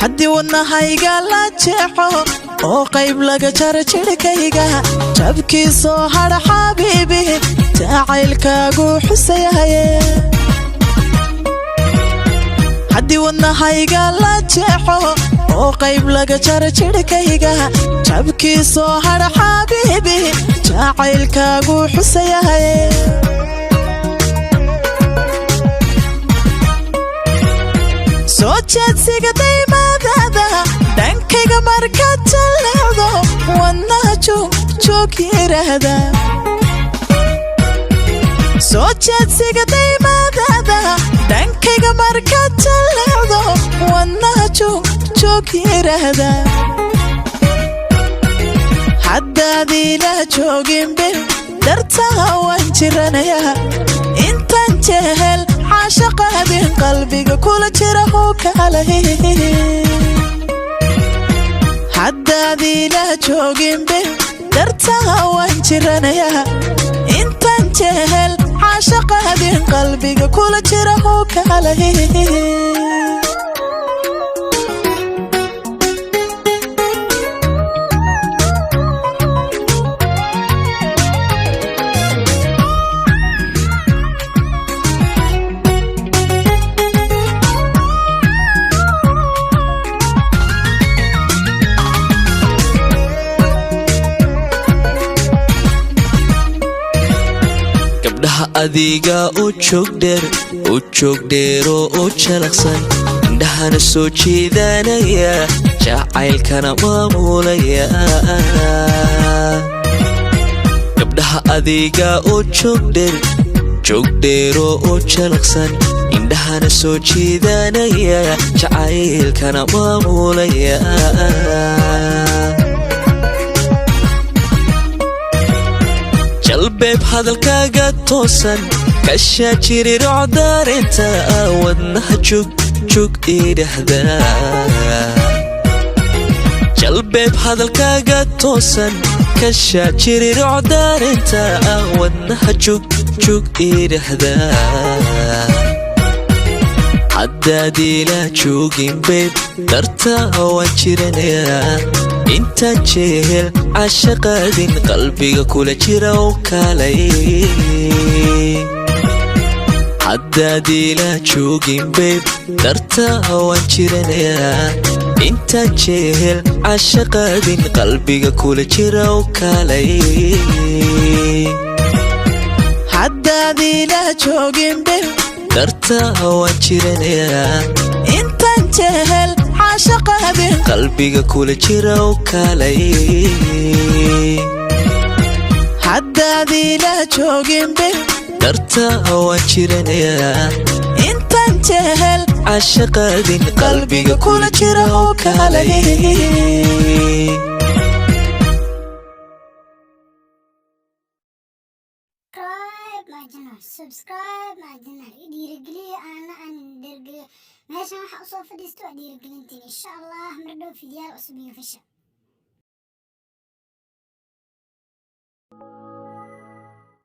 haddii wadnahayga la jeexo oo qayb laga jaro jidhkayga jabkii soo hadha xabiibi jacaylkaagu xusayahaye haddii wadnahayga la jeexo oo qayb laga jaro jidhkayga jabkii soo hadha xabiibi jacaylkaagu xusayahaye soo jeedsiga daymaadaada dhankayga markaad jalleecdo wadnaha joog yiraahda soo jeedsiga daymaadaada dhankayga markaad jalleecdo wadnaha joog yiraahda haddaadiila jooginbe dartaa waan jiranayaa intaan jehel caashaqaadin qalbiga kula jira hoo kalahe haddaadiila jooginbe dartaa waan jiranayaa intaan jehel caashaqaadin qalbiga kula jira hoo kalahe adiga oo joog dheero oo jalaqsan indhahana soo jeedanaya jacaylkana maamulaya gabdhaha adiga oo joog dheero oo jalaqsan indhahana soo jeedanaya jacaylkana maamulaya jalbeeb hadalkaaga toosan kashaa jiri rocdaarinta wadnaha joog idhahda jalbeeb hadalkaaga toosan kashaa jiri rocdaarinta wadnaha joog idhahda haddaadiila joogin beeb dartaa waan jiranayaa intaan jehel caashaqaadin qalbiga kula jira oo kalay haddaadiila joogin beeb dartaa waan jiranayaa intaan jehel caashaqaadin qalbiga kula jira oo kalay haddaadiila joogin beeb dartaa waan jiranayaa intaan jehel caashaqaadin qalbiga kula jira oo kalay haddaadiila jooginbe dartaa waan jiranayaa intaan jehel caashaqaadin qalbiga kula jira oo kalay subscribe my channel dhiirigeliya aan dhiirigeliyo meeshan waxa u soo fadhiisto dhiirigelintiin insha Allah mar dhow fiidiyaal cusub iyo fasha